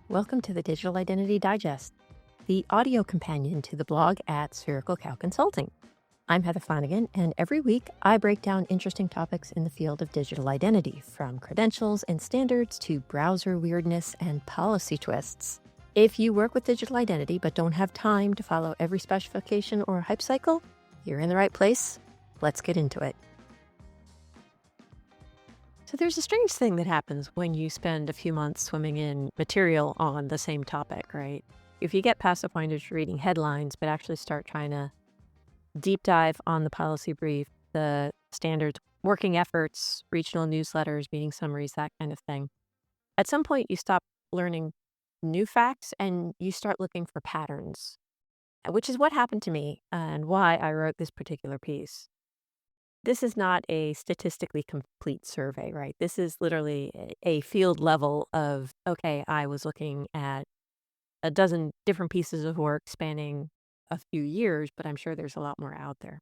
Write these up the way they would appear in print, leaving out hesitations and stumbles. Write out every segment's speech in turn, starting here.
Welcome to the Digital Identity Digest, the audio companion to the blog at Spherical Cow Consulting. I'm Heather Flanagan, and every week I break down interesting topics in the field of digital identity, from credentials and standards to browser weirdness and policy twists. If you work with digital identity but don't have time to follow every specification or hype cycle, you're in the right place. Let's get into it. So there's a strange thing that happens when you spend a few months swimming in material on the same topic, right? If you get past the point of reading headlines, but actually start trying to deep dive on the policy brief, the standards, working efforts, regional newsletters, meeting summaries, that kind of thing. At some point, you stop learning new facts and you start looking for patterns, which is what happened to me and why I wrote this particular piece. This is not a statistically complete survey, right? This is literally a field level of, okay, I was looking at a dozen different pieces of work spanning a few years, but I'm sure there's a lot more out there.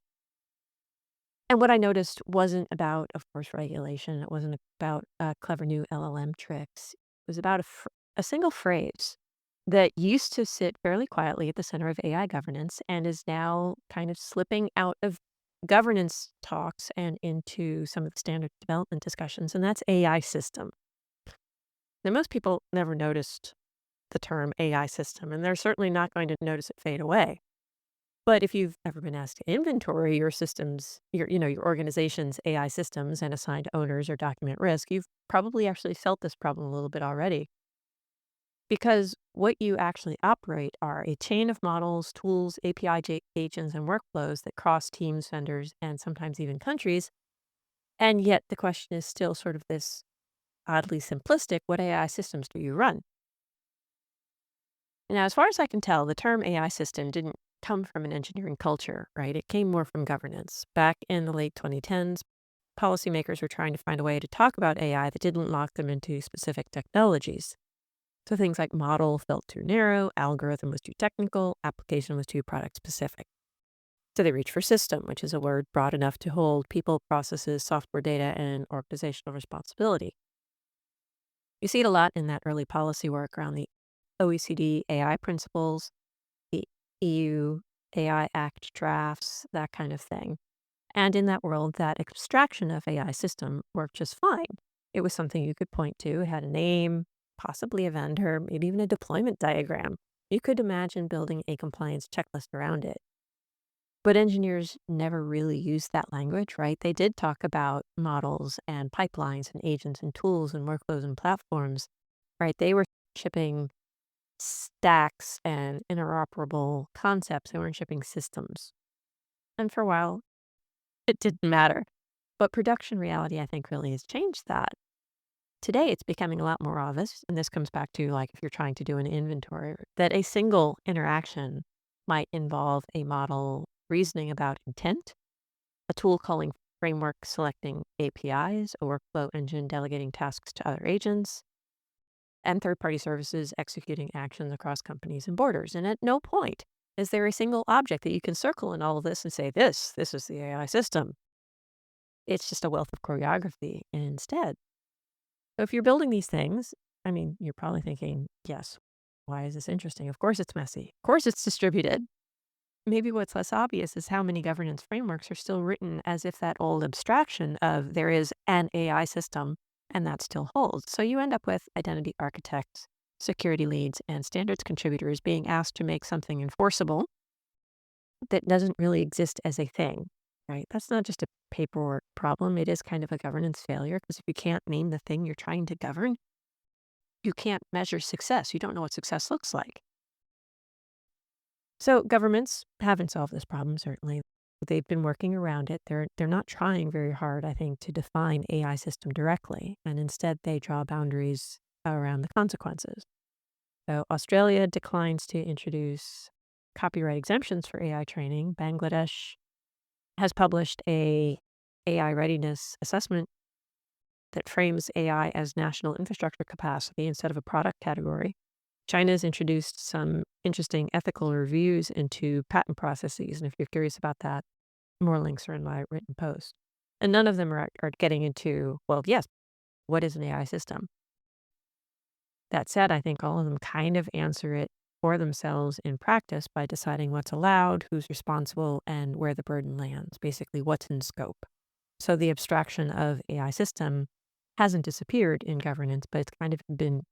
And what I noticed wasn't about, of course, regulation. It wasn't about clever new LLM tricks. It was about a single phrase that used to sit fairly quietly at the center of AI governance and is now kind of slipping out of governance talks and into some of the standard development discussions, and that's AI system. Now, most people never noticed the term AI system, and they're certainly not going to notice it fade away. But if you've ever been asked to inventory your systems, your organization's AI systems and assigned owners or document risk, you've probably actually felt this problem a little bit already. Because what you actually operate are a chain of models, tools, agents, and workflows that cross teams, vendors, and sometimes even countries. And yet the question is still sort of this oddly simplistic: what AI systems do you run? Now, as far as I can tell, the term AI system didn't come from an engineering culture, right? It came more from governance. Back in the late 2010s, policymakers were trying to find a way to talk about AI that didn't lock them into specific technologies. So things like model felt too narrow, algorithm was too technical, application was too product specific. So they reached for system, which is a word broad enough to hold people, processes, software data, and organizational responsibility. You see it a lot in that early policy work around the OECD AI principles, the EU AI Act drafts, that kind of thing. And in that world, that abstraction of AI system worked just fine. It was something you could point to. It had a name, possibly a vendor, maybe even a deployment diagram. You could imagine building a compliance checklist around it. But engineers never really used that language, right? They did talk about models and pipelines and agents and tools and workflows and platforms, right? They were shipping stacks and interoperable concepts. They weren't shipping systems. And for a while, it didn't matter. But production reality, I think, really has changed that. Today, it's becoming a lot more obvious, and this comes back to, like, if you're trying to do an inventory, that a single interaction might involve a model reasoning about intent, a tool calling framework selecting APIs, a workflow engine delegating tasks to other agents, and third-party services executing actions across companies and borders. And at no point is there a single object that you can circle in all of this and say, this is the AI system. It's just a wealth of choreography instead. So if you're building these things, I mean, you're probably thinking, yes, why is this interesting? Of course it's messy. Of course it's distributed. Maybe what's less obvious is how many governance frameworks are still written as if that old abstraction of there is an AI system and that still holds. So you end up with identity architects, security leads, and standards contributors being asked to make something enforceable that doesn't really exist as a thing, right? That's not just a paperwork problem. It is kind of a governance failure, because if you can't name the thing you're trying to govern, you can't measure success. You don't know what success looks like. So governments haven't solved this problem, certainly. They've been working around it. They're not trying very hard, I think, to define AI system directly, and instead they draw boundaries around the consequences. So Australia declines to introduce copyright exemptions for AI training. Bangladesh has published a AI readiness assessment that frames AI as national infrastructure capacity instead of a product category. China's introduced some interesting ethical reviews into patent processes, and if you're curious about that, more links are in my written post. And none of them are getting into, well, yes, what is an AI system? That said, I think all of them kind of answer it for themselves in practice by deciding what's allowed, who's responsible, and where the burden lands, basically what's in scope. So the abstraction of AI system hasn't disappeared in governance, but it's kind of been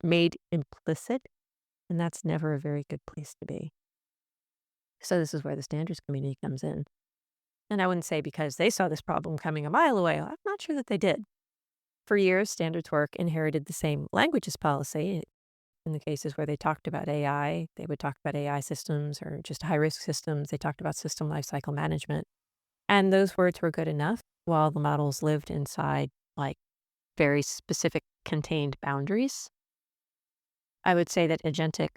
made implicit, and that's never a very good place to be. So this is where the standards community comes in. And I wouldn't say because they saw this problem coming a mile away. I'm not sure that they did. For years, standards work inherited the same languages policy. In the cases where they talked about AI, they would talk about AI systems or just high risk systems. They talked about system lifecycle management. And those words were good enough while the models lived inside like very specific contained boundaries. I would say that agentic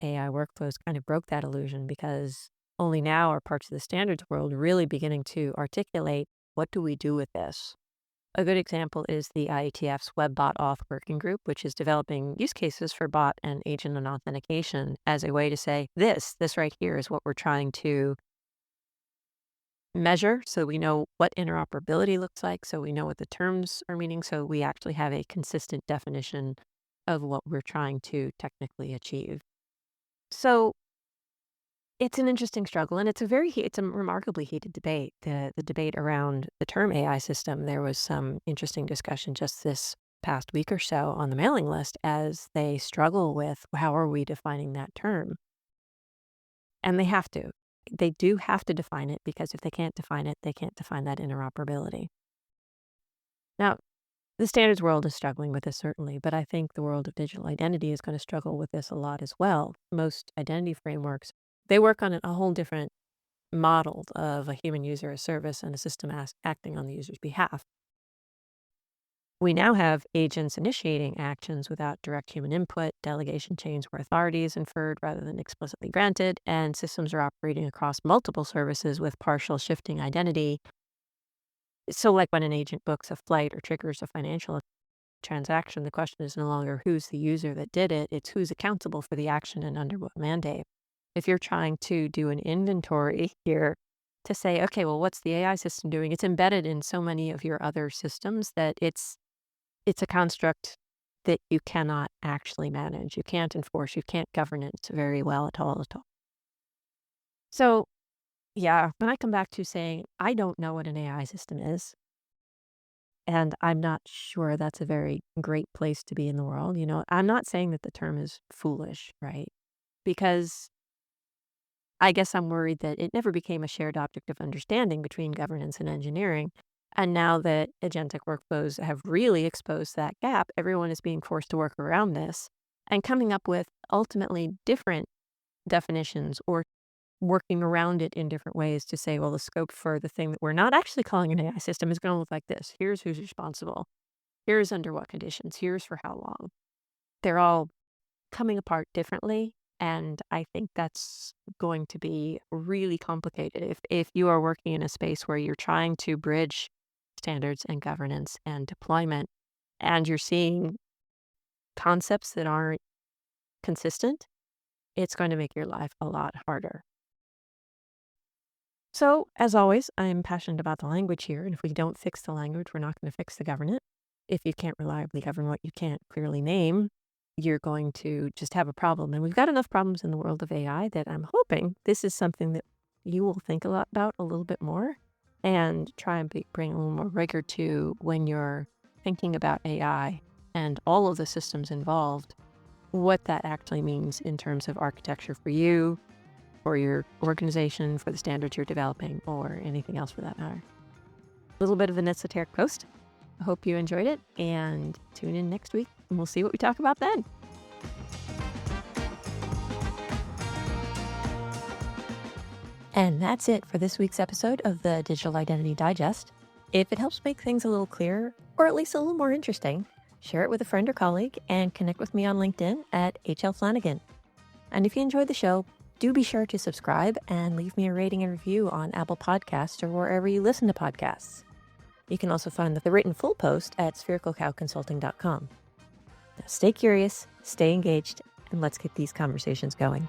AI workflows kind of broke that illusion because only now are parts of the standards world really beginning to articulate what do we do with this? A good example is the IETF's WebBot Auth Working Group, which is developing use cases for bot and agent and authentication as a way to say, this right here is what we're trying to measure so we know what interoperability looks like, so we know what the terms are meaning, so we actually have a consistent definition of what we're trying to technically achieve. So it's an interesting struggle, and it's a remarkably heated debate. The debate around the term AI system, there was some interesting discussion just this past week or so on the mailing list as they struggle with how are we defining that term? And they have to. They do have to define it because if they can't define it, they can't define that interoperability. Now, the standards world is struggling with this certainly, but I think the world of digital identity is going to struggle with this a lot as well. Most identity frameworks, they work on a whole different model of a human user as service and a system acting on the user's behalf. We now have agents initiating actions without direct human input, delegation chains where authority is inferred rather than explicitly granted, and systems are operating across multiple services with partial shifting identity. So, like when an agent books a flight or triggers a financial transaction, the question is no longer who's the user that did it, it's who's accountable for the action and under what mandate. If you're trying to do an inventory here to say, okay, well, what's the AI system doing? It's embedded in so many of your other systems that it's a construct that you cannot actually manage. You can't enforce, you can't govern it very well at all at all. So, yeah, when I come back to saying I don't know what an AI system is, and I'm not sure that's a very great place to be in the world. I'm not saying that the term is foolish, right? Because I guess I'm worried that it never became a shared object of understanding between governance and engineering. And now that agentic workflows have really exposed that gap, everyone is being forced to work around this and coming up with ultimately different definitions or working around it in different ways to say, well, the scope for the thing that we're not actually calling an AI system is going to look like this. Here's who's responsible. Here's under what conditions. Here's for how long. They're all coming apart differently. And I think that's going to be really complicated if you are working in a space where you're trying to bridge standards and governance and deployment, and you're seeing concepts that aren't consistent, it's going to make your life a lot harder. So, as always, I'm passionate about the language here, and if we don't fix the language, we're not going to fix the governance. If you can't reliably govern what you can't clearly name, you're going to just have a problem. And we've got enough problems in the world of AI that I'm hoping this is something that you will think a lot about a little bit more and try and bring a little more rigor to when you're thinking about AI and all of the systems involved, what that actually means in terms of architecture for you, for your organization, for the standards you're developing, or anything else for that matter. A little bit of an esoteric post. I hope you enjoyed it, and tune in next week, and we'll see what we talk about then. And that's it for this week's episode of the Digital Identity Digest. If it helps make things a little clearer, or at least a little more interesting, share it with a friend or colleague, and connect with me on LinkedIn at HL Flanagan. And if you enjoyed the show, do be sure to subscribe and leave me a rating and review on Apple Podcasts or wherever you listen to podcasts. You can also find the written full post at sphericalcowconsulting.com. Now stay curious, stay engaged, and let's get these conversations going.